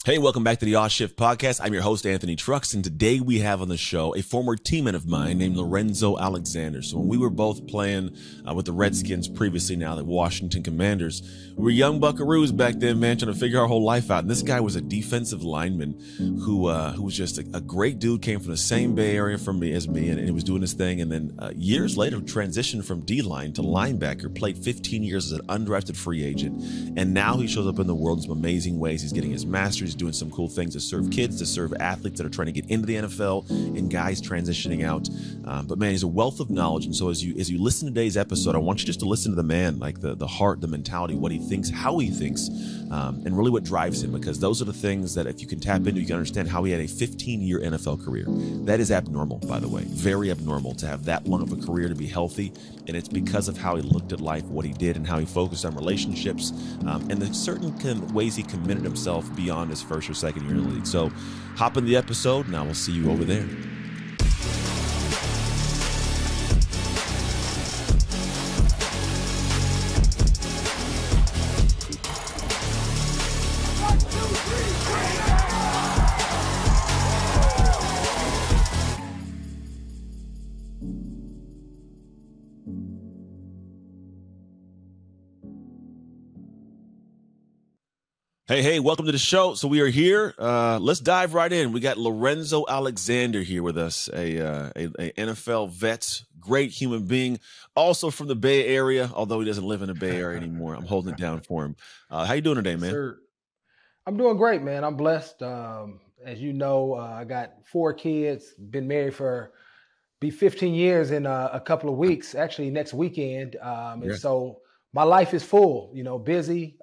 Hey, welcome back to the Odd Shift Podcast. I'm your host, Anthony Trucks, and today we have on the show a former teammate of mine named Lorenzo Alexander. So when we were both playing with the Redskins previously, now the Washington Commanders, we were young buckaroos back then, man, trying to figure our whole life out. And this guy was a defensive lineman who was just a great dude, came from the same Bay Area as me, and he was doing his thing. And then years later, transitioned from D-line to linebacker, played 15 years as an undrafted free agent, and now he shows up in the world in some amazing ways. He's getting his master's, doing some cool things to serve kids, to serve athletes that are trying to get into the NFL, and guys transitioning out. But man, he's a wealth of knowledge. And so as you listen to today's episode, I want you just to listen to the man, like the heart, the mentality, what he thinks, how he thinks, and really what drives him. Because those are the things that if you can tap into, you can understand how he had a 15-year NFL career. That is abnormal, by the way, very abnormal to have that long of a career, to be healthy. And it's because of how he looked at life, what he did, and how he focused on relationships, and the certain ways he committed himself beyond his first or second year in the league. So hop in the episode, and I will see you over there. Hey, welcome to the show. So we are here. Let's dive right in. We got Lorenzo Alexander here with us, a NFL vet, great human being, also from the Bay Area, although he doesn't live in the Bay Area anymore. I'm holding it down for him. How you doing today, man? Sir, I'm doing great, man. I'm blessed. As you know, I got 4 kids, been married for 15 years in a couple of weeks, actually next weekend. And so my life is full, busy.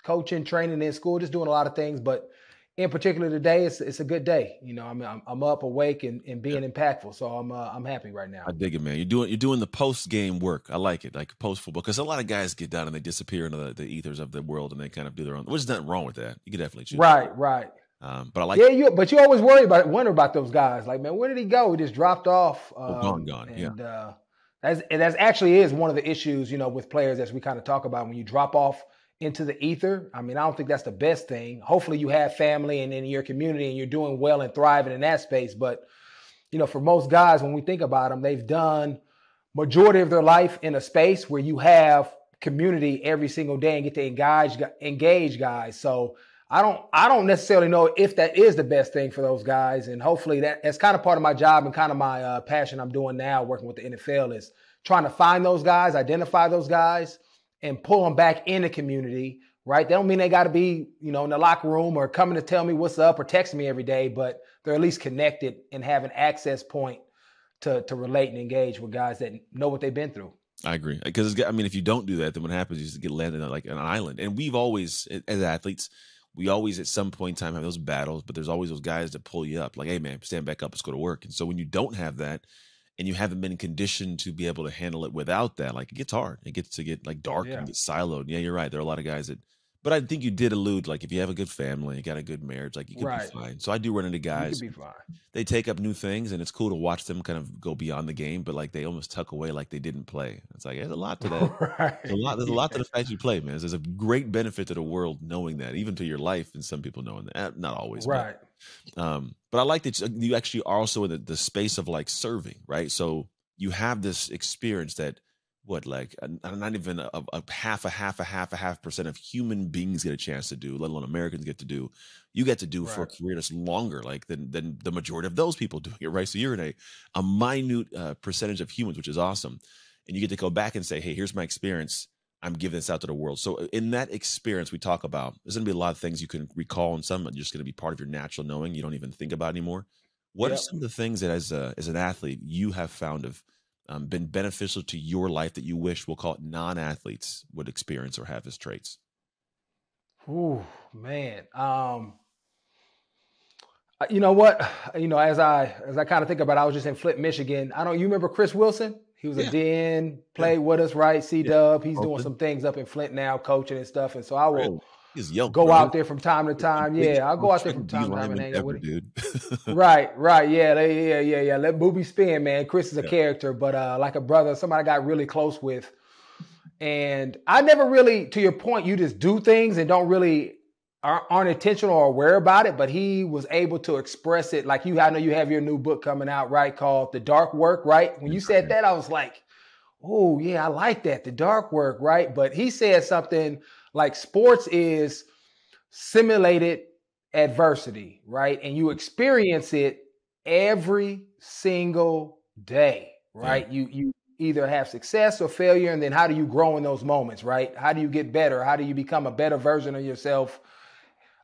Coaching, training in school, just doing a lot of things. But in particular today, it's a good day. I'm up, awake, and being impactful. So I'm happy right now. I dig it, man. You're doing the post game work. I like it, like post football, because a lot of guys get down and they disappear into the ethers of the world and they kind of do their own. There's nothing wrong with that. You can definitely choose. Right. But I like. Yeah, but you always wonder about those guys. Like, man, where did he go? He just dropped off. Gone. And, yeah. That's actually is one of the issues, with players, as we kind of talk about, when you drop off into the ether. I mean, I don't think that's the best thing. Hopefully you have family and in your community and you're doing well and thriving in that space. But, for most guys, when we think about them, they've done majority of their life in a space where you have community every single day and get to engage guys. So I don't necessarily know if that is the best thing for those guys. And hopefully that's kind of part of my job and kind of my passion I'm doing now working with the NFL is trying to find those guys, identify those guys, and pull them back in the community, right? They don't mean they got to be, in the locker room or coming to tell me what's up or text me every day, but they're at least connected and have an access point to relate and engage with guys that know what they've been through. I agree. Because, if you don't do that, then what happens is you just get landed on like an island. And we've always, as athletes, we always at some point in time have those battles, but there's always those guys that pull you up. Like, hey, man, stand back up, let's go to work. And so when you don't have that, and you haven't been conditioned to be able to handle it without that, like it gets hard. It gets to get like dark and get siloed. Yeah, you're right. There are a lot of guys that, but I think you did allude, like if you have a good family, you got a good marriage, like you could be fine. So I do run into guys, you could be fine. They take up new things and it's cool to watch them kind of go beyond the game, but like they almost tuck away like they didn't play. It's like, there's a lot to that. Right. There's a lot to the fact you play, man. There's a great benefit to the world knowing that, even to your life and some people knowing that. Not always. Right. But I like that you actually are also in the space of like serving, right? So you have this experience that not even a half percent of human beings get a chance to do, let alone Americans get to do. You get to do for a career that's longer, like than the majority of those people doing it, right? So you're in a minute percentage of humans, which is awesome, and you get to go back and say, hey, here's my experience. I'm giving this out to the world. So in that experience we talk about, there's going to be a lot of things you can recall, and some are just going to be part of your natural knowing you don't even think about anymore. What are some of the things that as an athlete you have found have been beneficial to your life that you wish, we'll call it, non-athletes would experience or have as traits? Ooh, man. You know what? As I kind of think about it, I was just in Flint, Michigan. You remember Chris Wilson? He was a DN, played with us, right? C-Dub. He's doing some things up in Flint now, coaching and stuff. And so I will go out there from time to time. Yeah, I'll go out there from time to time and hang out with him. Right. Yeah. Let Booby spin, man. Chris is a character, but like a brother, somebody I got really close with. And I never really, to your point, you just do things and don't really aren't intentional or aware about it, but he was able to express it. Like I know you have your new book coming out, right? Called The Dark Work, right? When you said that, I was like, oh yeah, I like that. The dark work, right? But he said something like sports is simulated adversity, right? And you experience it every single day, right? Yeah. You either have success or failure, and then how do you grow in those moments, right? How do you get better? How do you become a better version of yourself?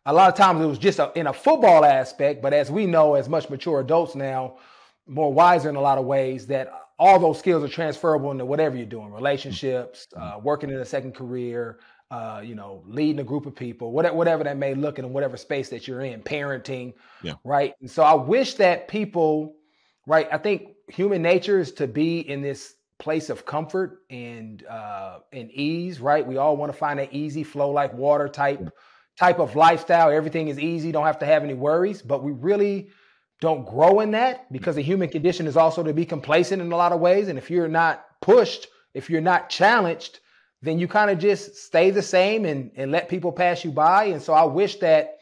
A lot of times it was just in a football aspect, but as we know, as much mature adults now, more wiser in a lot of ways, that all those skills are transferable into whatever you're doing, relationships, working in a second career, leading a group of people, whatever that may look in whatever space that you're in, parenting, Yeah. right? And so I wish that people, right, I think human nature is to be in this place of comfort and ease, right? We all want to find that easy flow like water type of lifestyle. Everything is easy, don't have to have any worries, but we really don't grow in that because the human condition is also to be complacent in a lot of ways. And if you're not pushed, if you're not challenged, then you kind of just stay the same and let people pass you by. And so I wish that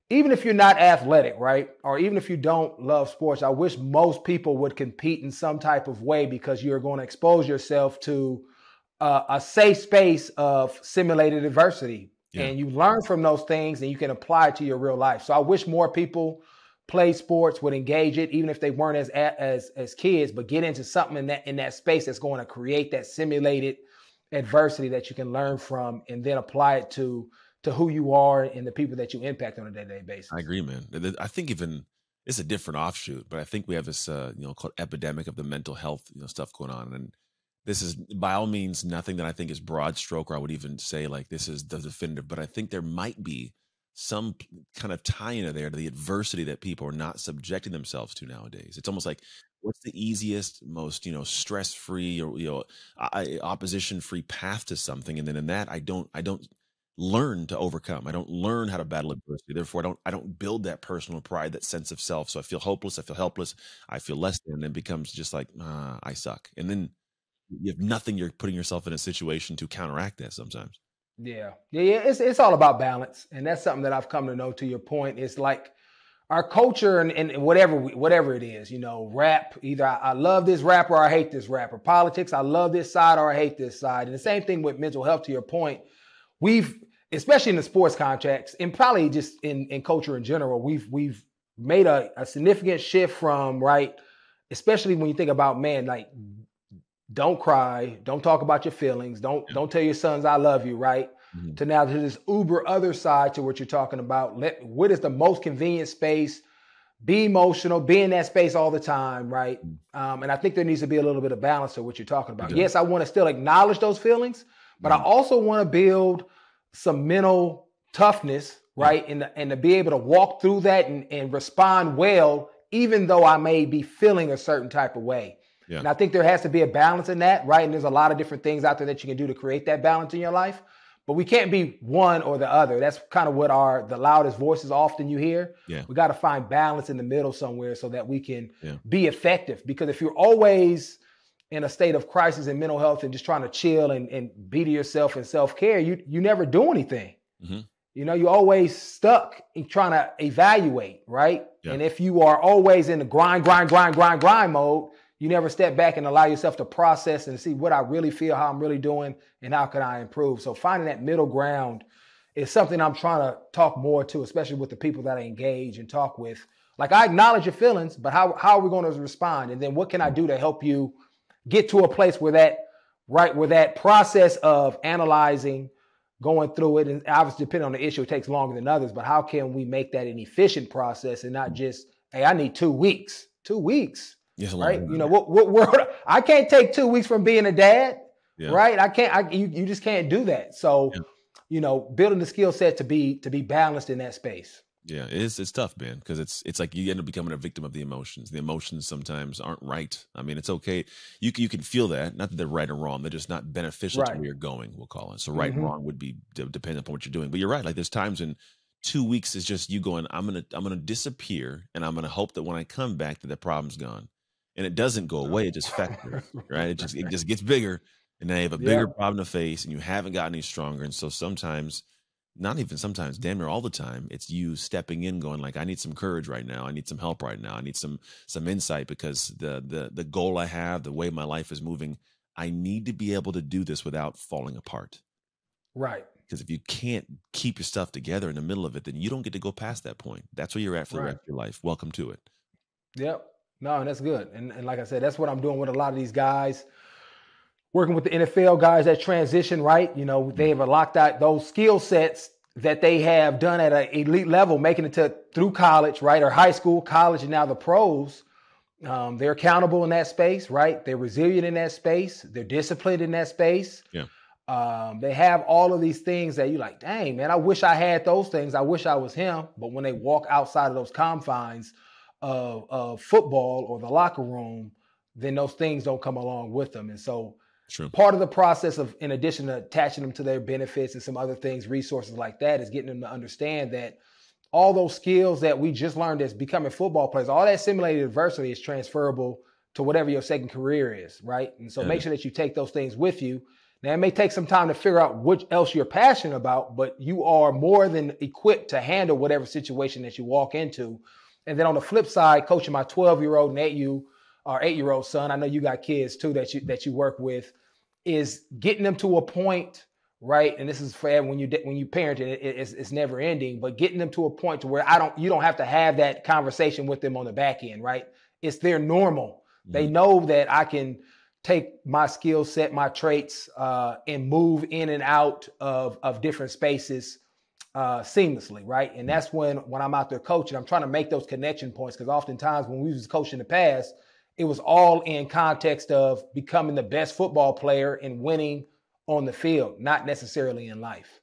even if you're not athletic, right, or even if you don't love sports, I wish most people would compete in some type of way because you're going to expose yourself to a safe space of simulated adversity. Yeah. And you learn from those things and you can apply it to your real life. So I wish more people play sports, would engage it, even if they weren't as kids, but get into something in that space that's going to create that simulated adversity that you can learn from and then apply it to who you are and the people that you impact on a day-to-day basis. I agree, man. I think even it's a different offshoot, but I think we have this, called epidemic of the mental health, stuff going on. And this is by all means nothing that I think is broad stroke, or I would even say like this is the definitive, but I think there might be some kind of tie into there to the adversity that people are not subjecting themselves to nowadays. It's almost like, what's the easiest, most, stress-free or, opposition-free path to something? And then in that, I don't learn to overcome. I don't learn how to battle adversity. Therefore, I don't build that personal pride, that sense of self. So I feel hopeless. I feel helpless. I feel less than, and then becomes just like, I suck. And then you have nothing. You're putting yourself in a situation to counteract that sometimes. Yeah. It's all about balance. And that's something that I've come to know, to your point. It's like our culture and whatever it is, rap, either I love this rapper or I hate this rapper. Politics, I love this side or I hate this side. And the same thing with mental health, to your point. We've, especially in the sports context and probably just in culture in general, we've made a significant shift from, right, especially when you think about, man, like, don't cry, don't talk about your feelings, don't tell your sons I love you, right? Mm-hmm. To now to this uber other side to what you're talking about. What is the most convenient space? Be emotional, be in that space all the time, right? And I think there needs to be a little bit of balance to what you're talking about. Okay. Yes, I want to still acknowledge those feelings, but I also want to build some mental toughness, right? And to be able to walk through that and respond well, even though I may be feeling a certain type of way. Yeah. And I think there has to be a balance in that, right? And there's a lot of different things out there that you can do to create that balance in your life. But we can't be one or the other. That's kind of what the loudest voices often you hear. Yeah. We got to find balance in the middle somewhere so that we can be effective. Because if you're always in a state of crisis and mental health and just trying to chill and be to yourself and self-care, you never do anything. Mm-hmm. You're always stuck in trying to evaluate, right? Yeah. And if you are always in the grind mode, you never step back and allow yourself to process and see what I really feel, how I'm really doing, and how can I improve. So finding that middle ground is something I'm trying to talk more to, especially with the people that I engage and talk with. Like, I acknowledge your feelings, but how are we going to respond? And then what can I do to help you get to a place where that process of analyzing, going through it, and obviously depending on the issue, it takes longer than others, but how can we make that an efficient process and not just, hey, I need 2 weeks. 2 weeks. Yes, right. What world? I can't take 2 weeks from being a dad, right? I can't. You just can't do that. So, building the skill set to be balanced in that space. Yeah, it's tough, man, because it's like you end up becoming a victim of the emotions. The emotions sometimes aren't right. I mean, it's okay. You can feel that. Not that they're right or wrong. They're just not beneficial to where you're going. We'll call it. So right and wrong would be dependent upon what you're doing. But you're right. Like, there's times when 2 weeks is just you going, I'm gonna disappear, and I'm gonna hope that when I come back that the problem's gone. And it doesn't go away. It just festers, right? It just gets bigger, and then you have a bigger problem to face, and you haven't gotten any stronger. And so sometimes not even sometimes, damn near all the time, it's you stepping in going like, I need some courage right now. I need some help right now. I need some insight because the goal I have, the way my life is moving, I need to be able to do this without falling apart. Right. Because if you can't keep your stuff together in the middle of it, then you don't get to go past that point. That's where you're at for the rest of your life. Welcome to it. Yep. No, and that's good. And like I said, that's what I'm doing with a lot of these guys. Working with the NFL guys that transition, right? You know, they have locked out those skill sets that they have done at an elite level, making it through college, right? Or high school, college, and now the pros. They're accountable in that space, right? They're resilient in that space. They're disciplined in that space. Yeah. They have all of these things that you're like, dang, man, I wish I had those things. I wish I was him. But when they walk outside of those confines of football or the locker room, then those things don't come along with them. And so part of the process of, in addition to attaching them to their benefits and some other things, resources like that, is getting them to understand that all those skills that we just learned as becoming football players, all that simulated adversity is transferable to whatever your second career is, right? And so make sure that you take those things with you. Now, it may take some time to figure out what else you're passionate about, but you are more than equipped to handle whatever situation that you walk into. And then on the flip side, coaching my 12-year-old and 8-year-old son, I know you got kids too that you work with, is getting them to a point, right? And this is for everyone, when you parent, it's never ending, but getting them to a point to where you don't have to have that conversation with them on the back end, right? It's their normal. Mm-hmm. They know that I can take my skill set, my traits, and move in and out of different spaces seamlessly, right? And that's when I'm out there coaching, I'm trying to make those connection points, because oftentimes when we was coaching in the past, it was all in context of becoming the best football player and winning on the field, not necessarily in life.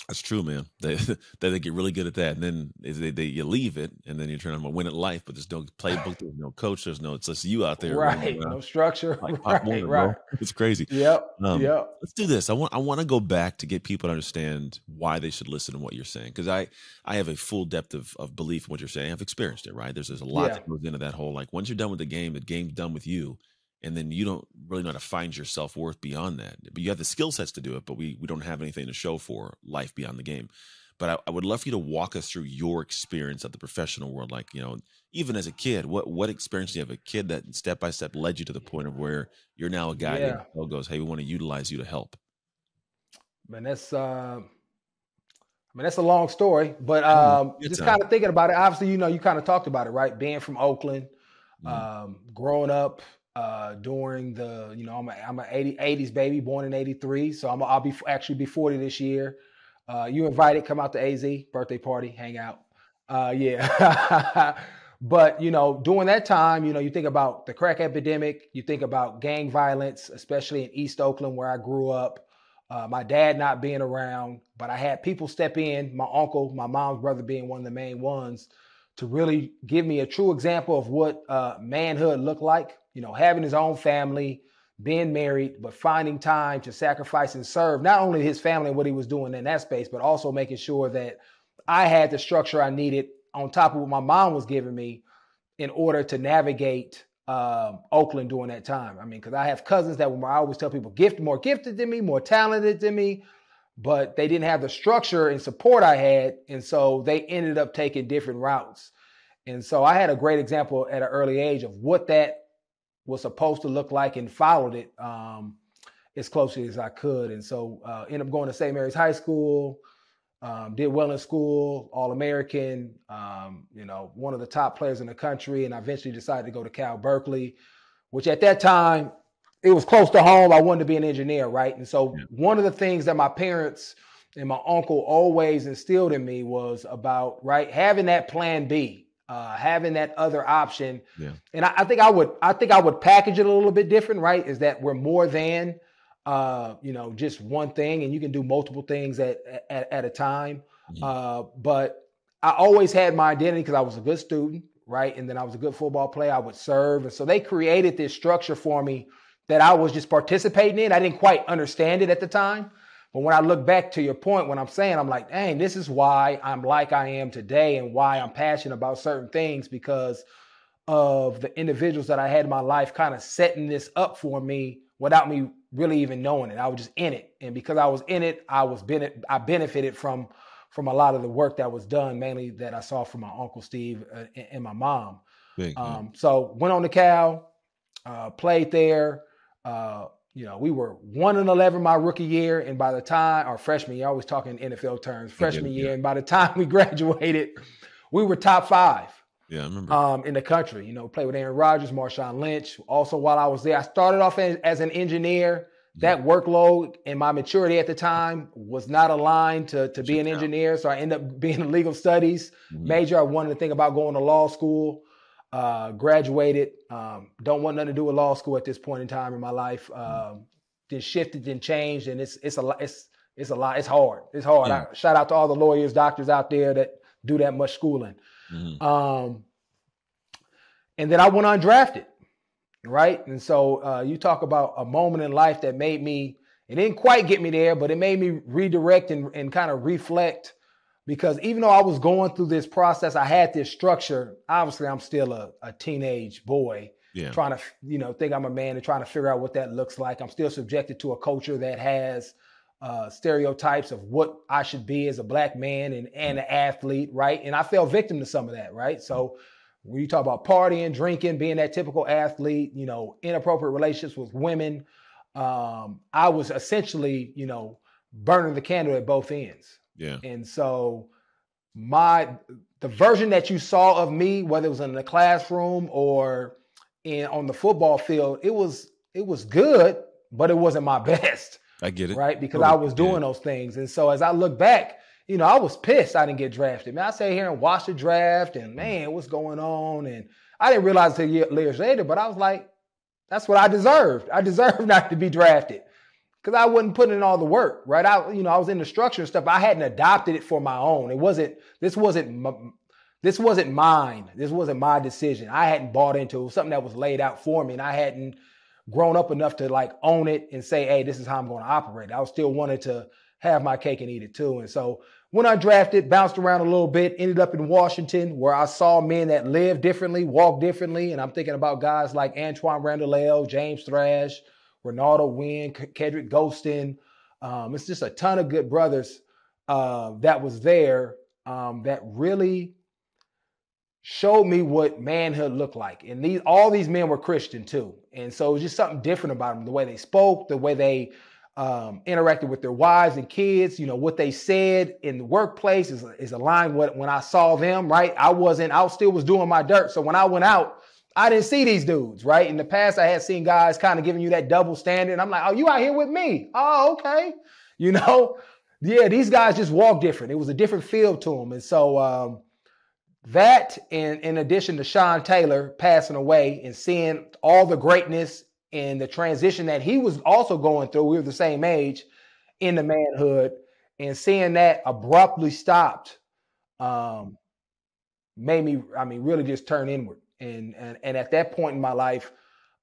That's true, man. They get really good at that, and then you leave it, and then you're trying to win at life, but there's no playbook, there's no coach, it's just you out there, right? No structure, right. It's crazy. Yep. Let's do this. I want to go back to get people to understand why they should listen to what you're saying, because I have a full depth of belief in what you're saying. I've experienced it, right? There's a lot that goes into that whole, like, once you're done with the game's done with you. And then you don't really know how to find your self-worth beyond that. But you have the skill sets to do it, but we don't have anything to show for life beyond the game. But I would love for you to walk us through your experience of the professional world. Like, even as a kid, what experience do you have? A kid that step by step led you to the point of where you're now a guy that goes, hey, we want to utilize you to help. Man, that's a long story, but just kind of thinking about it. Obviously, you kind of talked about it, right? Being from Oakland, growing up. During the, I'm an 80s baby, born in 83. So I'll be 40 this year. You invited, come out to AZ, birthday party, hang out. But, during that time, you think about the crack epidemic, you think about gang violence, especially in East Oakland where I grew up. My dad not being around, but I had people step in, my uncle, my mom's brother being one of the main ones, to really give me a true example of what manhood looked like. Having his own family, being married, but finding time to sacrifice and serve not only his family and what he was doing in that space, but also making sure that I had the structure I needed on top of what my mom was giving me in order to navigate Oakland during that time. I mean, because I have cousins that I always tell people more gifted than me, more talented than me, but they didn't have the structure and support I had. And so they ended up taking different routes. And so I had a great example at an early age of what that was supposed to look like and followed it as closely as I could. And so ended up going to St. Mary's High School, did well in school, All-American, one of the top players in the country. And I eventually decided to go to Cal Berkeley, which at that time, it was close to home. I wanted to be an engineer, right? And so one of the things that my parents and my uncle always instilled in me was about, right, having that plan B. Having that other option. Yeah. And I think I would package it a little bit different, right? Is that we're more than, just one thing, and you can do multiple things at a time. Mm-hmm. But I always had my identity because I was a good student, right? And then I was a good football player. I would serve. And so they created this structure for me that I was just participating in. I didn't quite understand it at the time. But when I look back to your point, when I'm saying, I'm like, dang, this is why I'm like I am today and why I'm passionate about certain things, because of the individuals that I had in my life kind of setting this up for me without me really even knowing it. I was just in it. And because I was in it, I benefited from a lot of the work that was done, mainly that I saw from my Uncle Steve and my mom. So went on to Cal, played there. We were 1-11 my rookie year. And by the time, or freshman year, I always talk in NFL terms, freshman year. And by the time we graduated, we were top 5. Yeah, I remember. In the country, played with Aaron Rodgers, Marshawn Lynch. Also, while I was there, I started off as an engineer. That workload and my maturity at the time was not aligned to be an engineer. So I ended up being a legal studies major. I wanted to think about going to law school, graduated. Don't want nothing to do with law school at this point in time in my life. Then shifted, then changed. And it's a lot. It's hard. It's hard. Yeah. Shout out to all the lawyers, doctors out there that do that much schooling. And then I went undrafted, right? And so you talk about a moment in life that made me, it didn't quite get me there, but it made me redirect and kind of reflect, because even though I was going through this process, I had this structure. Obviously, I'm still a teenage boy trying to, think I'm a man and trying to figure out what that looks like. I'm still subjected to a culture that has stereotypes of what I should be as a black man and an athlete, right? And I fell victim to some of that, right? So when you talk about partying, drinking, being that typical athlete, inappropriate relationships with women, I was essentially, burning the candle at both ends. Yeah. And so the version that you saw of me, whether it was in the classroom or on the football field, it was good, but it wasn't my best. I get it. Right? Because I was doing those things. And so as I look back, I was pissed I didn't get drafted. Man, I sat here and watched the draft and, man, what's going on? And I didn't realize until years later, but I was like, that's what I deserved. I deserved not to be drafted because I wasn't putting in all the work, right? I was in the structure and stuff. I hadn't adopted it for my own. This wasn't mine. This wasn't my decision. I hadn't bought into it. It was something that was laid out for me, and I hadn't grown up enough to own it and say, hey, this is how I'm going to operate. I was still wanted to have my cake and eat it too. And so when I drafted, bounced around a little bit, ended up in Washington, where I saw men that live differently, walk differently. And I'm thinking about guys like Antoine Randall, James Thrash, Ronaldo Wynn, Kedrick Ghostin. It's just a ton of good brothers that was there that really showed me what manhood looked like. And all these men were Christian too. And so it was just something different about them, the way they spoke, the way they interacted with their wives and kids, what they said in the workplace is aligned with when I saw them, right? I still was doing my dirt. So when I went out, I didn't see these dudes, right? In the past, I had seen guys kind of giving you that double standard. And I'm like, oh, you out here with me. Oh, okay. Yeah, these guys just walk different. It was a different feel to them. And so that, in addition to Sean Taylor passing away and seeing all the greatness and the transition that he was also going through, we were the same age in the manhood, and seeing that abruptly stopped made me, really just turn inward. And at that point in my life,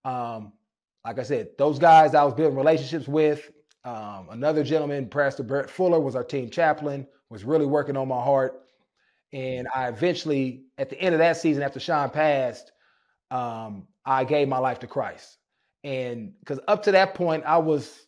like I said, those guys I was building relationships with, another gentleman, Pastor Brett Fuller, was our team chaplain, was really working on my heart. And I eventually, at the end of that season, after Sean passed, I gave my life to Christ. And because up to that point, I was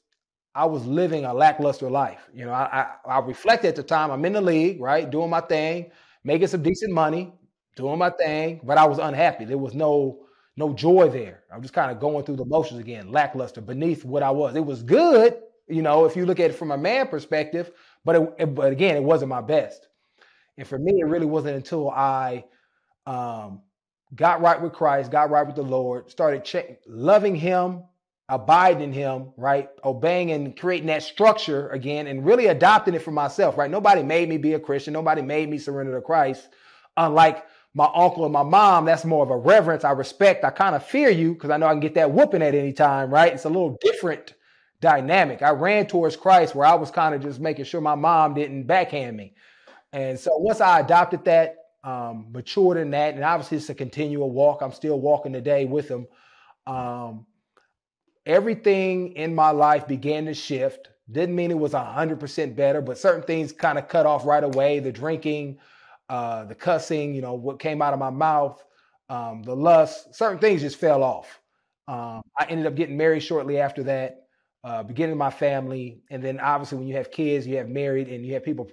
living a lackluster life. I reflected at the time, I'm in the league, right? Doing my thing, making some decent money, doing my thing, but I was unhappy. There was no joy there. I'm just kind of going through the motions again, lackluster, beneath what I was. It was good, if you look at it from a man perspective, but again, it wasn't my best. And for me, it really wasn't until I got right with Christ, got right with the Lord, started loving him, abiding in him, right? Obeying and creating that structure again and really adopting it for myself, right? Nobody made me be a Christian. Nobody made me surrender to Christ. Unlike my uncle and my mom, that's more of a reverence. I respect. I kind of fear you because I know I can get that whooping at any time, right? It's a little different dynamic. I ran towards Christ where I was kind of just making sure my mom didn't backhand me. And so once I adopted that, matured in that, and obviously it's a continual walk. I'm still walking today with him. Everything in my life began to shift. Didn't mean it was 100% better, but certain things kind of cut off right away. The drinking, the cussing, what came out of my mouth, the lust, certain things just fell off. I ended up getting married shortly after that, beginning my family, and then obviously when you have kids, you have married, and you have people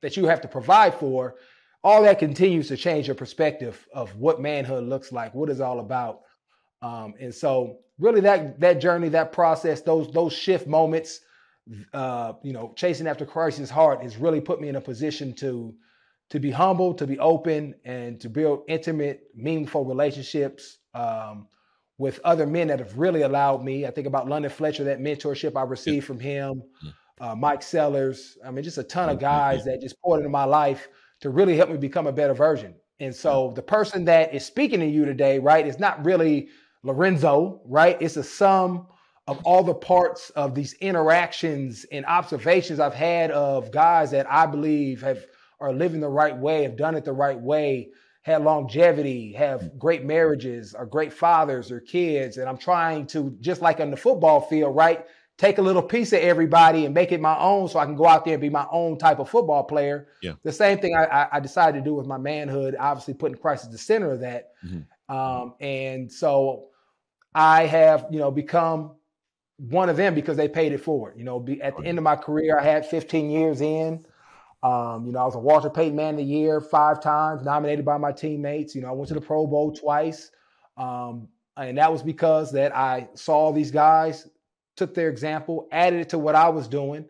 that you have to provide for. All that continues to change your perspective of what manhood looks like, what it's all about. And so really that journey, that process, those shift moments, chasing after Christ's heart has really put me in a position to be humble, to be open, and to build intimate, meaningful relationships with other men that have really allowed me. I think about London Fletcher, that mentorship I received from him, Mike Sellers. I mean, just a ton of guys that just poured into my life to really help me become a better version. And so the person that is speaking to you today, right, is not really Lorenzo, right? It's a sum of all the parts of these interactions and observations I've had of guys that I believe are living the right way, have done it the right way, had longevity, have great marriages, are great fathers or kids. And I'm trying to, just like on the football field, right, take a little piece of everybody and make it my own so I can go out there and be my own type of football player. Yeah. The same thing I decided to do with my manhood, obviously putting Christ at the center of that. And so I have, become one of them because they paid it forward. At the end of my career, I had 15 years in. I was a Walter Payton Man of the Year 5 times, nominated by my teammates. I went to the Pro Bowl twice. And that was because that I saw these guys, took their example, added it to what I was doing.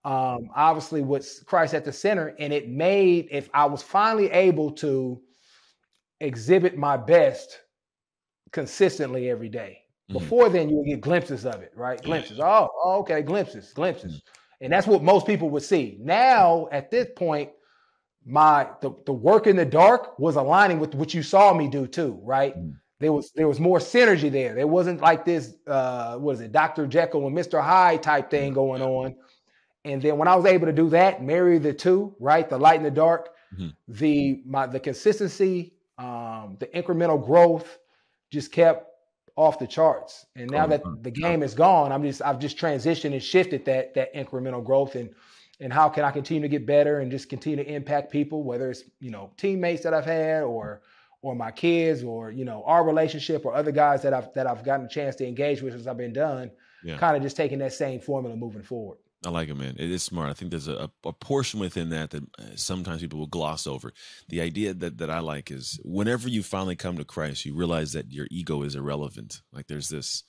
Obviously with Christ at the center. And it made, if I was finally able to exhibit my best consistently every day. Before then, you would get glimpses of it, right? Glimpses. Oh, okay, glimpses. And that's what most people would see. Now, at this point, the work in the dark was aligning with what you saw me do too, right? There was more synergy there. There wasn't like this, Dr. Jekyll and Mr. Hyde type thing going on. And then when I was able to do that, marry the two, right? The light and the dark, the consistency, the incremental growth just kept off the charts. And now that the game is gone, I've just transitioned and shifted that incremental growth and how can I continue to get better and just continue to impact people, whether it's, teammates that I've had or my kids or, our relationship or other guys that I've gotten a chance to engage with as I've been done, kind of just taking that same formula moving forward. I like it, man. It is smart. I think there's a portion within that sometimes people will gloss over. The idea that I like is whenever you finally come to Christ, you realize that your ego is irrelevant. Like there's this,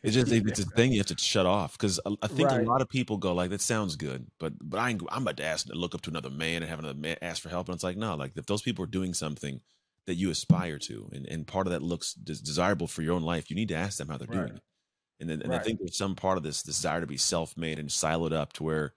it's a thing you have to shut off. Because I think a lot of people go like, that sounds good, but I'm about to look up to another man and have another man ask for help. And it's like, no, like if those people are doing something that you aspire to, and part of that looks desirable for your own life, you need to ask them how they're doing it. And I think there's some part of this desire to be self-made and siloed up to where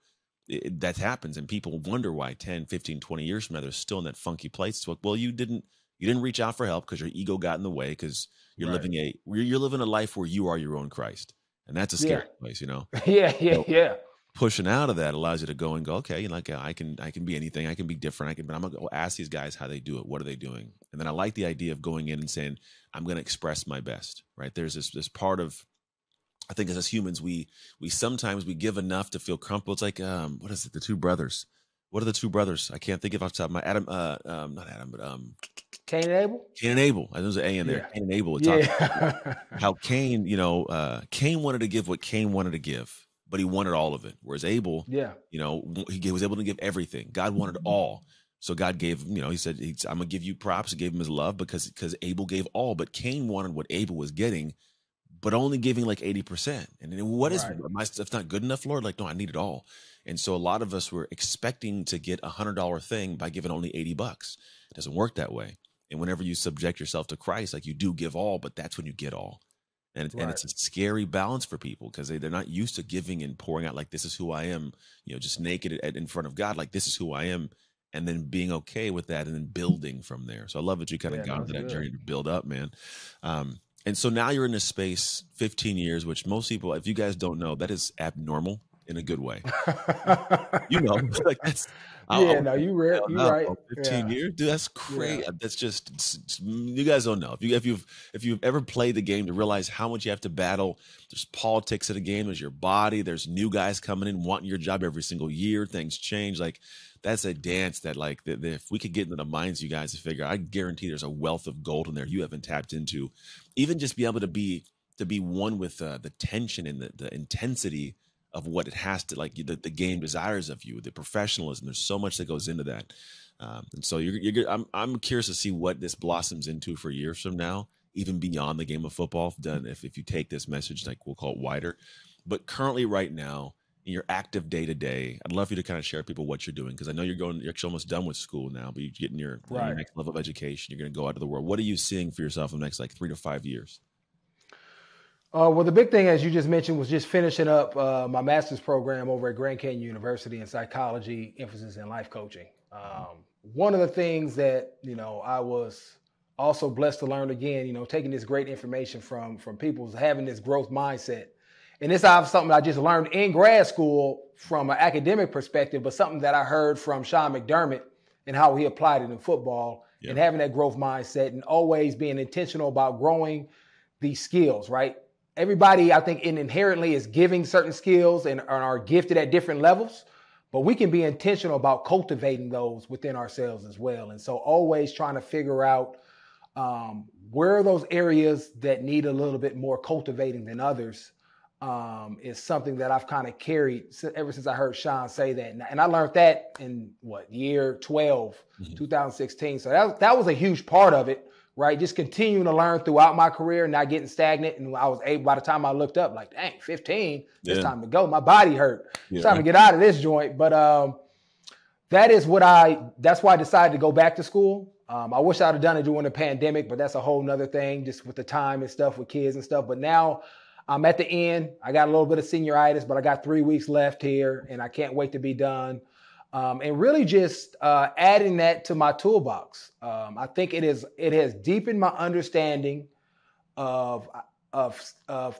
that happens. And people wonder why 10, 15, 20 years from now, they're still in that funky place. It's like, well, you didn't reach out for help because your ego got in the way because you're living a life where you are your own Christ. And that's a scary place, Yeah. Pushing out of that allows you to go and go, okay, I can be anything. I can be different. But I'm going to go ask these guys how they do it. What are they doing? And then I like the idea of going in and saying, I'm going to express my best, right? There's this part of, I think as humans, we sometimes we give enough to feel comfortable. It's like, what is it? The two brothers. What are the two brothers? I can't think of off the top of my not Adam, but Cain and Abel. Cain and Abel. There's an A in there. Yeah. Cain and Abel. How Cain, Cain wanted to give what Cain wanted to give, but he wanted all of it. Whereas Abel, he was able to give everything. God wanted all. So God gave, he said, I'm going to give you props. He gave him his love because Abel gave all, but Cain wanted what Abel was getting, but only giving like 80%. And then what is my stuff not good enough, Lord? Like, no, I need it all. And so a lot of us were expecting to get $100 thing by giving only $80. It doesn't work that way. And whenever you subject yourself to Christ, like you do give all, but that's when you get all. And it's a scary balance for people because they're not used to giving and pouring out like, this is who I am, just naked in front of God. Like, this is who I am. And then being okay with that and then building from there. So I love that you kind of got into that journey to build up, man. And so now you're in this space 15 years, which most people, if you guys don't know, that is abnormal in a good way. Like that's. Yeah, no, you right. 15 Yeah, years, dude. That's yeah, crazy. That's just you guys don't know. If you've ever played the game to realize how much you have to battle. There's politics of the game. There's your body. There's new guys coming in wanting your job every single year. Things change. Like that's a dance that if we could get into the minds of you guys to figure, I guarantee there's a wealth of gold in there you haven't tapped into. Even just be able to be one with the tension and the intensity of what it has to, like the game desires of you, the professionalism. There's so much that goes into that, and so I'm curious to see what this blossoms into for years from now, even beyond the game of football. Done if you take this message, like we'll call it wider, but currently right now in your active day to day, I'd love you to kind of share with people what you're doing, because I know you're actually almost done with school now, but you're getting your next level of education. You're going to go out to the world. What are you seeing for yourself in the next 3 to 5 years? Well, the big thing, as you just mentioned, was just finishing up my master's program over at Grand Canyon University in psychology, emphasis in life coaching. One of the things that, I was also blessed to learn again, taking this great information from people, is having this growth mindset. And this is something I just learned in grad school from an academic perspective, but something that I heard from Sean McDermott and how he applied it in football, and having that growth mindset and always being intentional about growing these skills, right? Everybody, I think, inherently is giving certain skills and are gifted at different levels, but we can be intentional about cultivating those within ourselves as well. And so always trying to figure out where are those areas that need a little bit more cultivating than others is something that I've kind of carried ever since I heard Sean say that. And I learned that in year 12, 2016. So that was a huge part of it. Right, just continuing to learn throughout my career, not getting stagnant. And I was able, by the time I looked up, like, dang, 15, it's time to go. My body hurt. It's time to get out of this joint. But that's why I decided to go back to school. I wish I'd have done it during the pandemic, but that's a whole nother thing, just with the time and stuff with kids and stuff. But now I'm at the end. I got a little bit of senioritis, but I got 3 weeks left here, and I can't wait to be done. And really just adding that to my toolbox. I think it has deepened my understanding of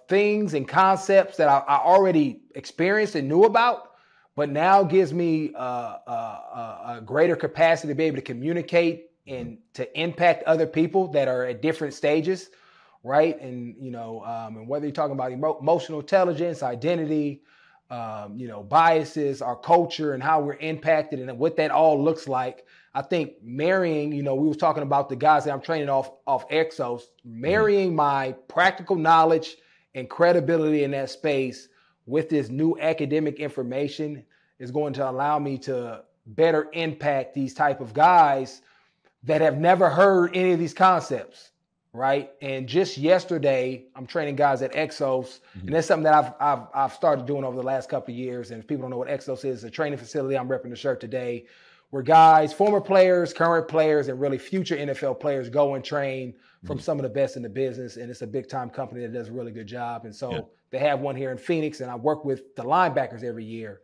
things and concepts that I already experienced and knew about, but now gives me a greater capacity to be able to communicate and to impact other people that are at different stages, right? And and whether you're talking about emotional intelligence, identity, biases, our culture, and how we're impacted, and what that all looks like. I think marrying, we was talking about the guys that I'm training off Exos, marrying my practical knowledge and credibility in that space with this new academic information is going to allow me to better impact these type of guys that have never heard any of these concepts. Right. And just yesterday, I'm training guys at Exos, and that's something that I've started doing over the last couple of years. And if people don't know what Exos is, it's a training facility. I'm repping the shirt today, where guys, former players, current players, and really future NFL players go and train from some of the best in the business. And it's a big time company that does a really good job. And so they have one here in Phoenix, and I work with the linebackers every year.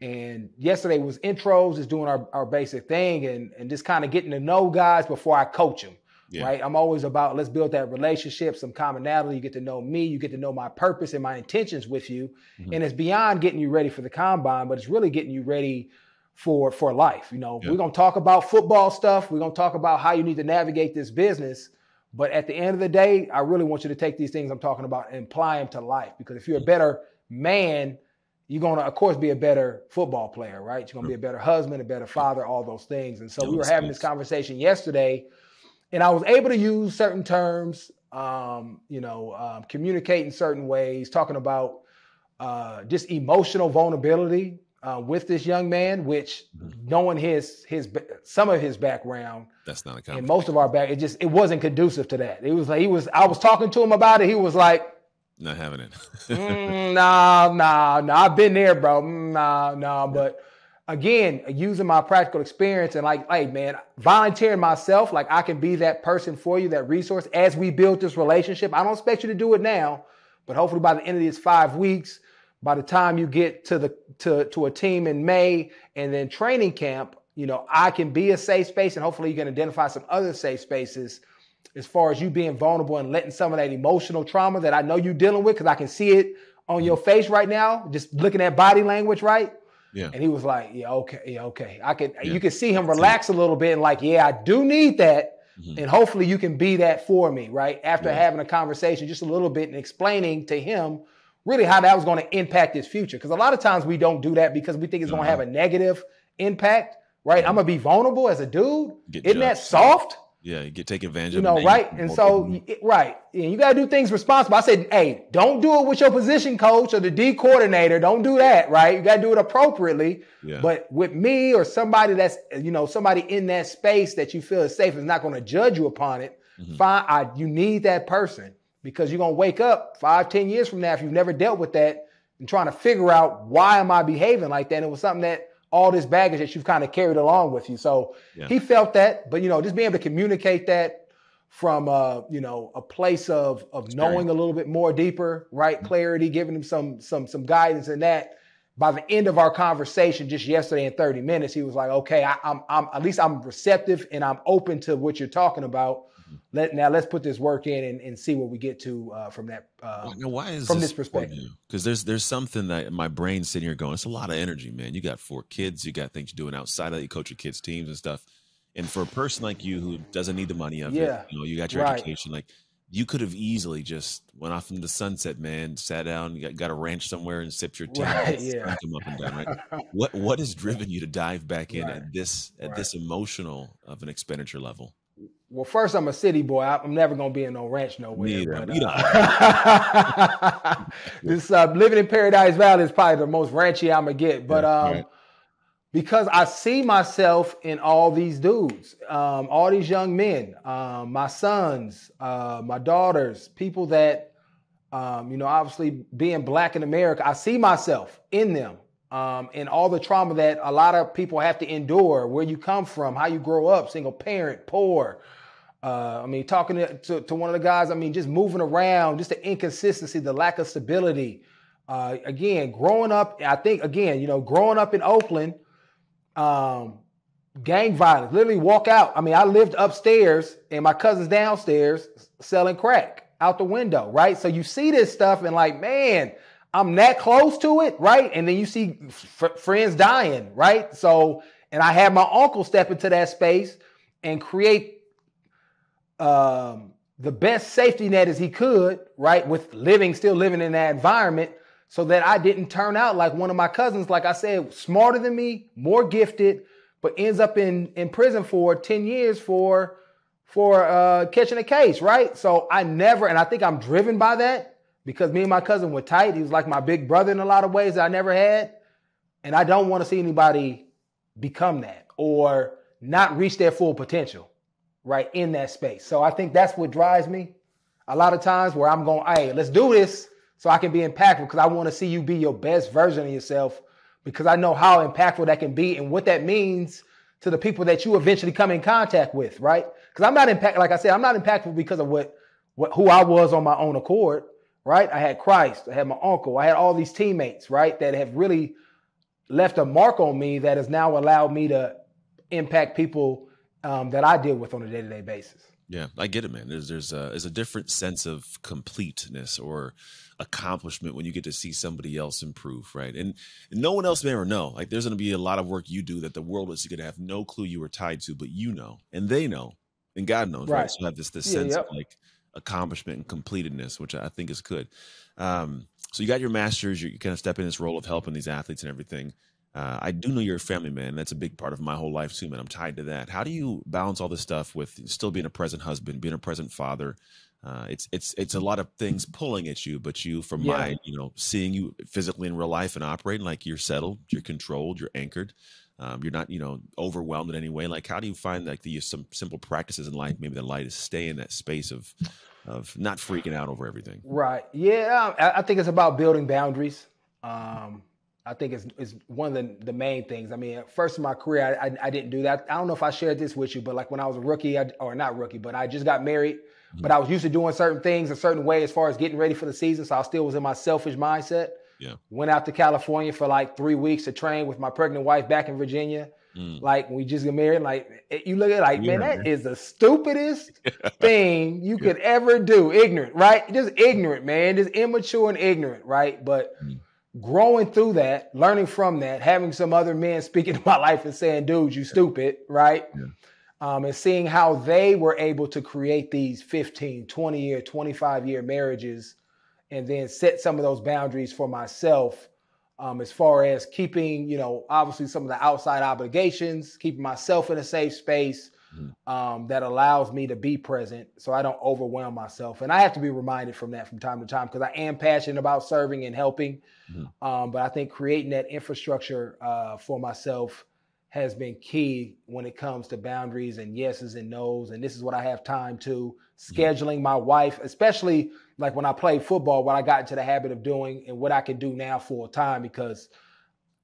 And yesterday was intros, just doing our basic thing and just kind of getting to know guys before I coach them. Right. I'm always about, let's build that relationship, some commonality. You get to know me, you get to know my purpose and my intentions with you. And it's beyond getting you ready for the combine, but it's really getting you ready for life. We're going to talk about football stuff. We're going to talk about how you need to navigate this business. But at the end of the day, I really want you to take these things I'm talking about and apply them to life. Because if you're a better man, you're going to, of course, be a better football player, right? You're going to be a better husband, a better father, all those things. And so we were having this conversation yesterday, and I was able to use certain terms, communicate in certain ways, talking about just emotional vulnerability with this young man, which knowing some of his background, that's not a and most of our back, it wasn't conducive to that. It was like I was talking to him about it. He was like, not having it. Nah, I've been there, bro. But again, using my practical experience and man, volunteering myself, I can be that person for you, that resource as we build this relationship. I don't expect you to do it now, but hopefully by the end of these 5 weeks, by the time you get to a team in May and then training camp, I can be a safe space, and hopefully you can identify some other safe spaces as far as you being vulnerable and letting some of that emotional trauma that I know you're dealing with, because I can see it on your face right now, just looking at body language, right? Yeah. And he was like, yeah, okay. You could see him relax a little bit and like, yeah, I do need that. And hopefully you can be that for me, right? After having a conversation just a little bit and explaining to him really how that was going to impact his future. Because a lot of times we don't do that because we think it's going to have a negative impact, right? I'm going to be vulnerable as a dude. Isn't that soft? Yeah, you take advantage of it. Right? And so, right. You got to do things responsible. I said, hey, don't do it with your position coach or the D coordinator. Don't do that, right? You got to do it appropriately. Yeah. But with me or somebody that's, somebody in that space that you feel is safe is not going to judge you upon it. Fine. You need that person because you're going to wake up 5-10 years from now if you've never dealt with that and trying to figure out why am I behaving like that. And it was something that all this baggage that you've kind of carried along with you. So he felt that, but, just being able to communicate that from, a place of knowing a little bit more deeper, right? Clarity, giving him some guidance in that. By the end of our conversation just yesterday in 30 minutes, he was like, okay, I'm receptive and I'm open to what you're talking about. Let's put this work in and see what we get to from that. Why is from this perspective? Because there's something that my brain's sitting here going, it's a lot of energy, man. You got 4 kids, you got things you're doing outside of that, you coach your kids' teams and stuff. And for a person like you who doesn't need the money of it, you got your education, like you could have easily just went off into the sunset, man, sat down, got a ranch somewhere and sipped your tea, drank them up and down, right? What has driven you to dive back in at this emotional of an expenditure level? Well, first, I'm a city boy. I'm never going to be in no ranch nowhere. But, this living in Paradise Valley is probably the most ranchy I'm going to get. But because I see myself in all these dudes, all these young men, my sons, my daughters, people that, obviously being Black in America, I see myself in them. And all the trauma that a lot of people have to endure, where you come from, how you grow up, single parent, poor. Talking to one of the guys, just moving around, just the inconsistency, the lack of stability. Again, growing up, I think, growing up in Oakland, gang violence, literally walk out. I lived upstairs and my cousin's downstairs selling crack out the window, right? So you see this stuff and like, man, I'm that close to it, right? And then you see friends dying, right? So, and I had my uncle step into that space and create the best safety net as he could, right? With still living in that environment so that I didn't turn out like one of my cousins, like I said, smarter than me, more gifted, but ends up in prison for 10 years for catching a case, right? So and I think I'm driven by that because me and my cousin were tight. He was like my big brother in a lot of ways that I never had. And I don't want to see anybody become that or not reach their full potential. Right in that space. So I think that's what drives me a lot of times where I'm going, hey, let's do this so I can be impactful because I want to see you be your best version of yourself because I know how impactful that can be and what that means to the people that you eventually come in contact with, right? Because I'm not like I said, I'm not impactful because of who I was on my own accord, right? I had Christ, I had my uncle, I had all these teammates, right? That have really left a mark on me that has now allowed me to impact people that I deal with on a day-to-day basis. Yeah, I get it, man. There's a different sense of completeness or accomplishment when you get to see somebody else improve, right? And no one else may ever know. Like there's going to be a lot of work you do that the world is going to have no clue you were tied to, but and they know, and God knows, right? So you have this sense of like accomplishment and completedness, which I think is good. So you got your master's, you kind of step in this role of helping these athletes and everything. I do know you're a family man. That's a big part of my whole life too, man. I'm tied to that. How do you balance all this stuff with still being a present husband, being a present father? It's a lot of things pulling at you, but from my, seeing you physically in real life and operating, like you're settled, you're controlled, you're anchored. You're not, overwhelmed in any way. Like, how do you find like some simple practices in life, maybe that light is stay in that space of not freaking out over everything? Right. Yeah. I think it's about building boundaries. I think it's one of the main things. First in my career, I didn't do that. I don't know if I shared this with you, but like when I was a rookie, or not rookie, but I just got married, but I was used to doing certain things a certain way as far as getting ready for the season. So I still was in my selfish mindset. Yeah. Went out to California for like 3 weeks to train with my pregnant wife back in Virginia. Like when we just get married, like you look at it like, man, that is the stupidest thing you could ever do. Ignorant, right? Just ignorant, man. Just immature and ignorant, right? But growing through that, learning from that, having some other men speak into my life and saying, dude, you stupid, right? And seeing how they were able to create these 15, 20-year, 25-year marriages and then set some of those boundaries for myself. As far as keeping, obviously some of the outside obligations, keeping myself in a safe space that allows me to be present so I don't overwhelm myself. And I have to be reminded from that from time to time because I am passionate about serving and helping. But I think creating that infrastructure for myself has been key when it comes to boundaries and yeses and nos. And this is what I have time to. Scheduling my wife, especially like when I played football, what I got into the habit of doing and what I can do now full time because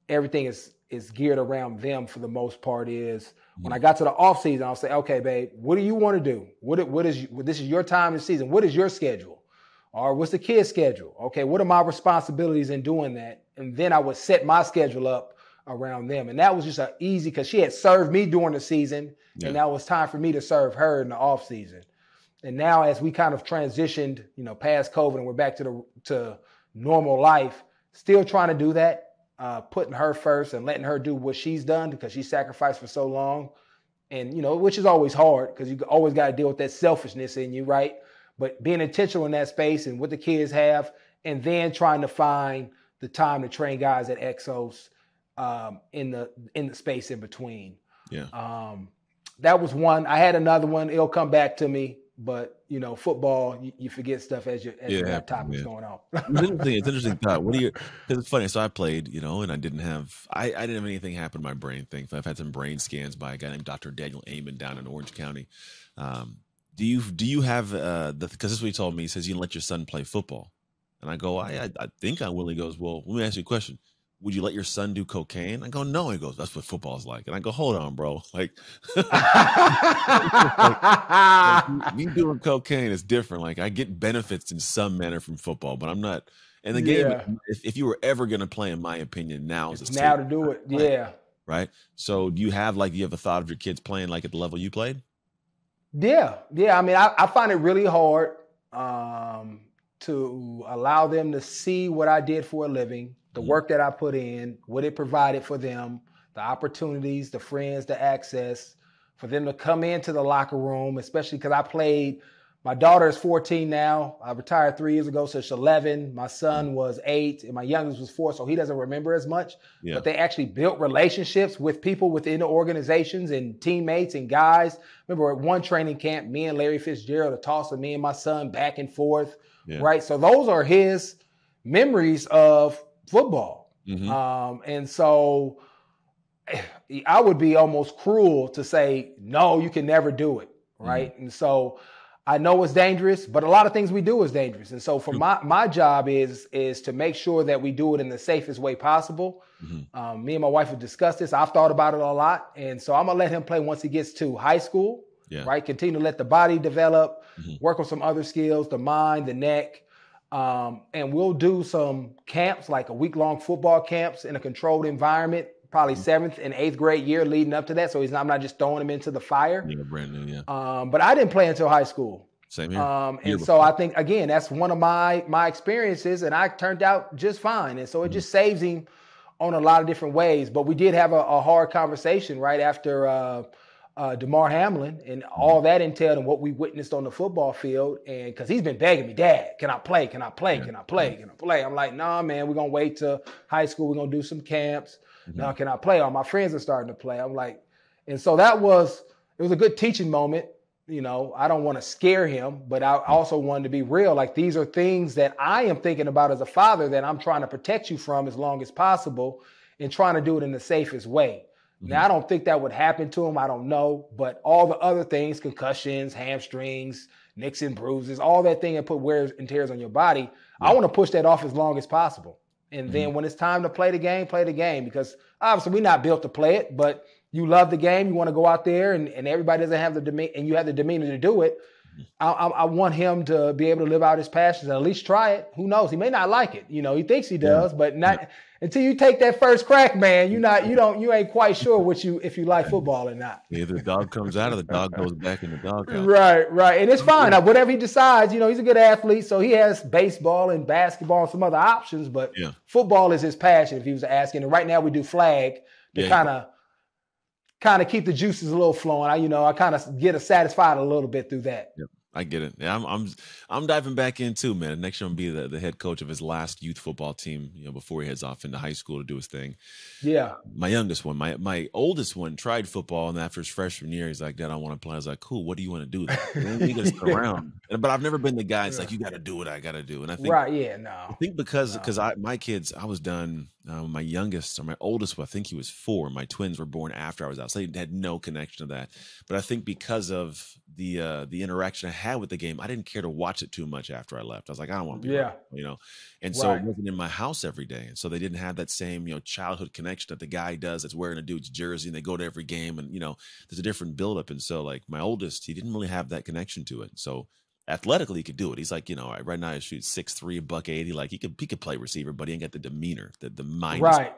everything is geared around them for the most part is when I got to the off season, I'll say, okay, babe, what do you want to do? This is your time this season. What is your schedule? Or what's the kid's schedule? Okay, what are my responsibilities in doing that? And then I would set my schedule up around them. And that was just easy because she had served me during the season and now it's time for me to serve her in the off season. And now as we kind of transitioned, past COVID and we're back to normal life, still trying to do that, putting her first and letting her do what she's done because she sacrificed for so long. And, which is always hard because you always got to deal with that selfishness in you, right? But being intentional in that space and what the kids have, and then trying to find the time to train guys at Exos in the space in between. That was one. I had another one. It'll come back to me. But, football, you forget stuff as you have topics going on. It's interesting thought. Because it's funny. So I played, and I didn't have anything happen to my brain thing. I've had some brain scans by a guy named Dr. Daniel Amen down in Orange County. Do you have, because this is what he told me. He says, you let your son play football. And I go, I think I will. He goes, well, let me ask you a question. Would you let your son do cocaine? I go, no. He goes, that's what football's like. And I go, hold on, bro. Like me doing cocaine is different. Like I get benefits in some manner from football, but I'm not. And the game, if you were ever going to play, in my opinion, now is now to do it. Right? Yeah. Right. So do you have a thought of your kids playing like at the level you played? Yeah. I mean, I find it really hard to allow them to see what I did for a living. The work that I put in, what it provided for them, the opportunities, the friends, the access, for them to come into the locker room, especially because I played, my daughter is 14 now. I retired 3 years ago, so she's 11. My son was 8, and my youngest was 4, so he doesn't remember as much. But they actually built relationships with people within the organizations and teammates and guys. Remember at one training camp, me and Larry Fitzgerald, a toss of me and my son back and forth, right? So those are his memories of football. And so I would be almost cruel to say, no, you can never do it. Right. And so I know it's dangerous, but a lot of things we do is dangerous. And so for my job is to make sure that we do it in the safest way possible. Me and my wife have discussed this. I've thought about it a lot. And so I'm going to let him play once he gets to high school, right? Continue to let the body develop, work on some other skills, the mind, the neck. And we'll do some camps, like a week-long football camps in a controlled environment, probably 7th and 8th grade year leading up to that. So I'm not just throwing him into the fire. Brand new, but I didn't play until high school. Same here. And so I think, again, that's one of my experiences, and I turned out just fine. And so it just saves him on a lot of different ways. But we did have a hard conversation right after DeMar Hamlin and all that entailed and what we witnessed on the football field. And because he's been begging me, Dad, can I play? Can I play? Can I play? Can I play? I'm like, nah, man, we're going to wait till high school. We're going to do some camps. Now, can I play? All my friends are starting to play. I'm like, and so it was a good teaching moment. I don't want to scare him, but I also wanted to be real. Like, these are things that I am thinking about as a father that I'm trying to protect you from as long as possible and trying to do it in the safest way. Now, I don't think that would happen to him. I don't know. But all the other things, concussions, hamstrings, nicks and bruises, all that thing that put wear and tears on your body, I want to push that off as long as possible. And then when it's time to play the game, because obviously we're not built to play it, but you love the game. You want to go out there and everybody doesn't have the demeanor, and you have the demeanor to do it. I want him to be able to live out his passions and at least try it. Who knows? He may not like it. You know, he thinks he does, but not until you take that first crack, man. You ain't quite sure if you like football or not. Either the dog comes out or the dog goes back in the doghouse. Right. And it's fine. Now, whatever he decides, he's a good athlete. So he has baseball and basketball and some other options, but football is his passion if he was asking. And right now we do flag to kind of keep the juices a little flowing. I kind of get satisfied a little bit through that. Yep. I get it. Yeah, I'm diving back in too, man. Next year I'm gonna be the head coach of his last youth football team, before he heads off into high school to do his thing. Yeah. My youngest one, my oldest one tried football, and after his freshman year, he's like, Dad, I want to play. I was like, cool, what do you want to do then? You gotta sit around. But I've never been the guy that's like, you gotta do what I gotta do. And I think I think because my kids, I was done. My youngest or my oldest one, I think he was 4. My twins were born after I was out, so they had no connection to that. But I think because of the interaction I had with the game, I didn't care to watch it too much after I left. I was like, I don't want to be around, And so it wasn't in my house every day, and so they didn't have that same childhood connection that the guy does that's wearing a dude's jersey and they go to every game, and there's a different buildup. And so like my oldest, he didn't really have that connection to it. So athletically, he could do it. He's like, right now he shoots 6'3", $180. Like he could play receiver, but he ain't got the demeanor, the mind. Right.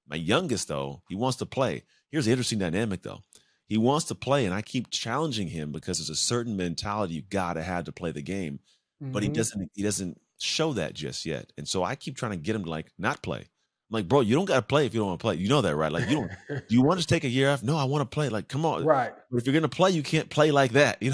My youngest, though, he wants to play. Here's the interesting dynamic, though. He wants to play, and I keep challenging him because there's a certain mentality you gotta have to play the game, but he doesn't show that just yet. And so I keep trying to get him to not play. I'm like, bro, you don't gotta play if you don't want to play. You know that, right? Like, do you want to take a year off? No, I want to play. Like, come on. Right. But if you're gonna play, you can't play like that. Right.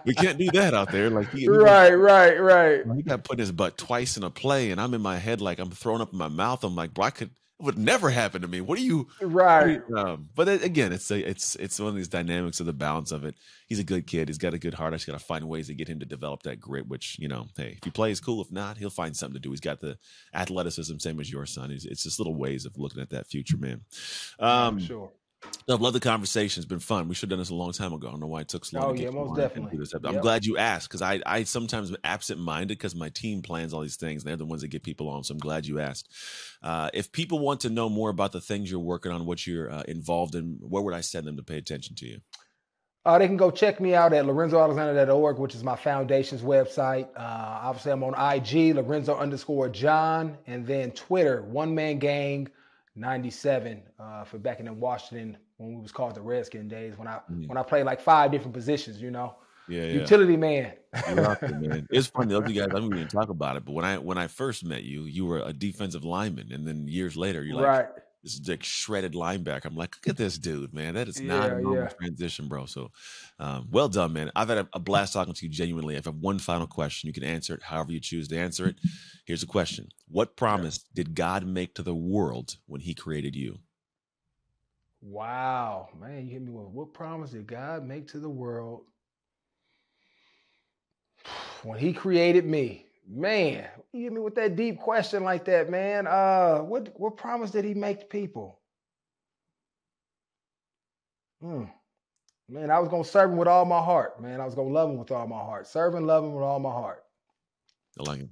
We can't do that out there. Like, right. He got put his butt twice in a play, and I'm in my head like I'm throwing up in my mouth. I'm like, bro, it would never happen to me. What are you? Right. But again, it's one of these dynamics of the balance of it. He's a good kid. He's got a good heart. I just got to find ways to get him to develop that grit, which, hey, if he plays, cool. If not, he'll find something to do. He's got the athleticism, same as your son. It's just little ways of looking at that future, man. Sure. I've loved the conversation. It's been fun. We should have done this a long time ago. I don't know why it took so long. Oh, yeah, most definitely. I'm glad you asked, because I sometimes am absent-minded because my team plans all these things, and they're the ones that get people on, so I'm glad you asked. If people want to know more about the things you're working on, what you're involved in, where would I send them to pay attention to you? They can go check me out at LorenzoAlexander.org, which is my foundation's website. Obviously, I'm on IG, Lorenzo_John, and then Twitter, One Man Gang 97 for back in Washington when we was called the Redskin days, when I played like 5 different positions, Utility man. You're out there, man. It's funny. Those you guys, I'm going to talk about it, but when I first met you, you were a defensive lineman, and then years later, you're like this is like shredded linebacker. I'm like, look at this dude, man. That is not a normal transition, bro. So, well done, man. I've had a blast talking to you genuinely. I have one final question. You can answer it however you choose to answer it. Here's the question. What promise did God make to the world when he created you? Wow, man. You hit me with what promise did God make to the world when he created me? Man, you hit me with that deep question like that, man. What promise did he make to people? Man, I was going to serve him with all my heart, man. I was going to love him with all my heart. Serve and love him with all my heart. I like it.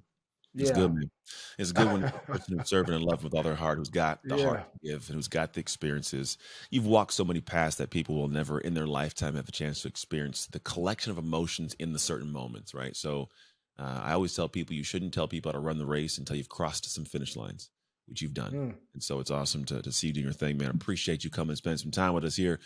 It's good, man. It's good when a person who's serving and loving with all their heart, who's got the heart to give and who's got the experiences. You've walked so many paths that people will never in their lifetime have a chance to experience the collection of emotions in the certain moments, right? So I always tell people you shouldn't tell people how to run the race until you've crossed some finish lines, which you've done. And so it's awesome to see you doing your thing, man. I appreciate you coming and spending some time with us here.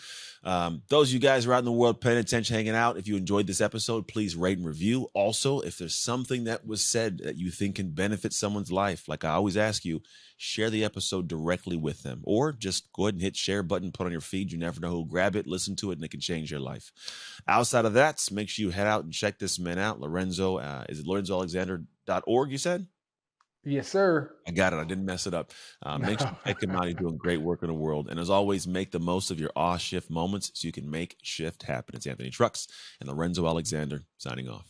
Those of you guys who are out in the world paying attention, hanging out, if you enjoyed this episode, please rate and review. Also, if there's something that was said that you think can benefit someone's life, like I always ask you, share the episode directly with them, or just go ahead and hit share button, put on your feed. You never know who'll grab it, listen to it, and it can change your life. Outside of that, make sure you head out and check this man out. Lorenzo, is it LorenzoAlexander.org, you said? Yes, sir. I got it. I didn't mess it up. Make sure you check him out. He's doing great work in the world. And as always, make the most of your shift moments so you can make shift happen. It's Anthony Trucks and Lorenzo Alexander signing off.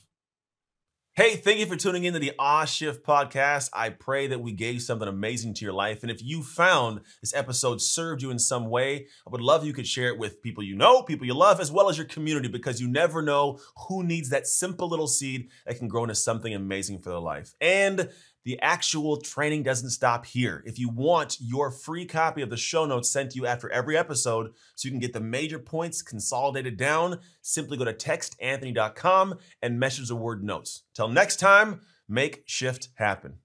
Hey, thank you for tuning in to the Shift podcast. I pray that we gave something amazing to your life. And if you found this episode served you in some way, I would love if you could share it with people you know, people you love, as well as your community, because you never know who needs that simple little seed that can grow into something amazing for their life. And the actual training doesn't stop here. If you want your free copy of the show notes sent to you after every episode so you can get the major points consolidated down, simply go to textanthony.com and message the word notes. Till next time, make shift happen.